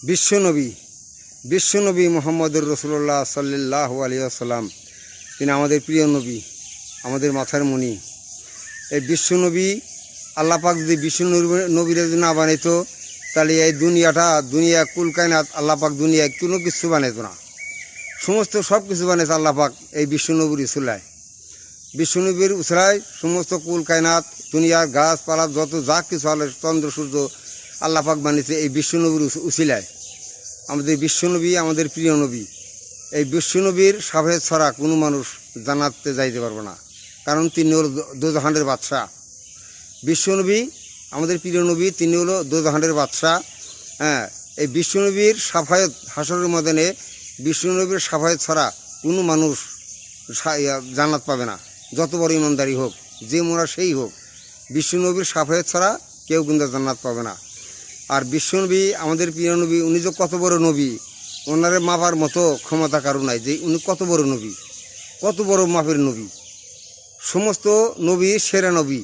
বিশ্বনবী মুহাম্মদুর রাসূলুল্লাহ সাল্লাল্লাহু আলাইহি ওয়াসাল্লাম, তিনি আমাদের প্রিয় নবী, আমাদের মাথার মণি। এই বিশ্বনবী, আল্লাহ পাক যদি বিশ্বনবীর যদি না বানাইতো, তাহলে এই দুনিয়া কুল কায়নাত আল্লাহ পাক দুনিয়ায় কোনো কিছু বানাইতো না। সব কিছু বানাইছে আল্লাহ পাক এই বিশ্বনবীর উসিলায়। বিশ্বনবীর উসিলায় সমস্ত কুল কায়নাত, দুনিয়ার গাছপালা যত যা কিছু আলো, চন্দ্র সূর্য আল্লাহ পাক বানিয়েছে এই বিশ্বনবীর উসিলায়। আমাদের বিশ্বনবী আমাদের প্রিয় নবী। এই বিশ্বনবীর সাফায়াত ছাড়া কোনো মানুষ জান্নাতে যাইতে পারবে না, কারণ তিনি হলো দোজাহানের বাদশাহ। বিশ্বনবী আমাদের প্রিয় নবী, তিনি হলো দোজাহানের বাদশাহ। এই বিশ্বনবীর সাফায়াত হাসরের ময়দানে বিশ্বনবীর সাফায়াত ছাড়া কোনো মানুষ জান্নাত পাবে না, যত বড় ইমানদারি হোক, যে মোরা সেই হোক, বিশ্বনবীর সাফায়াত ছাড়া কেউ কিন্তু জান্নাত পাবে না। আর বিশ্বনবী আমাদের প্রিয় নবী, উনি যে কত বড় নবী, ওনারে মাপার মতো ক্ষমতা কারো নাই যে উনি কত বড় নবী, কত বড় মাপের নবী। সমস্ত নবী সেরা নবী,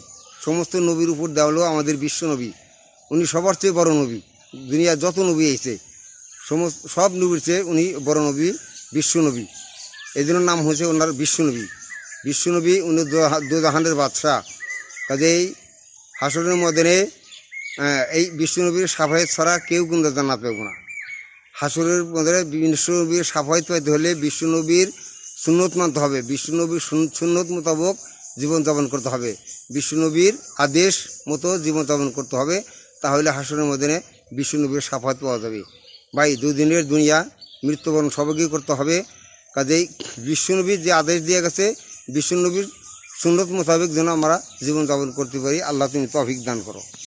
সমস্ত নবীর উপর দেওয়া হলো আমাদের বিশ্বনবী। উনি সবার চেয়ে বড় নবী। দুনিয়ার যত নবী এসেছে সব নবীর চেয়ে উনি বড় নবী, বিশ্বনবী। এই জন্য নাম হয়েছে ওনার বিশ্বনবী। বিশ্বনবী উনি দোজাহানের বাদশাহ। কাজেই হাসরের ময়দানে এই বিশ্বনবীর সাফায়াত ছাড়া কেউ কিন্তু জান্নাত পাবে না। হাসরের ময়দানে বিশ্বনবীর সাফায়াত পাইতে হলে বিশ্বনবীর সুন্নত মানতে হবে, বিশ্বনবীর সুন্নত মোতাবেক জীবনযাপন করতে হবে, বিশ্বনবীর আদেশ মতো জীবনযাপন করতে হবে। তাহলে হাসরের ময়দানে বিশ্বনবীর সাফায়াত পাওয়া যাবে। ভাই, দুদিনের দুনিয়া, মৃত্যুবরণ সবাইকেই করতে হবে। কাজেই বিশ্বনবীর যে আদেশ দিয়ে গেছে, বিশ্বনবীর সুন্নত মোতাবেক যেন আমরা জীবনযাপন করতে পারি। আল্লাহ তুমি তৌফিক দান করো।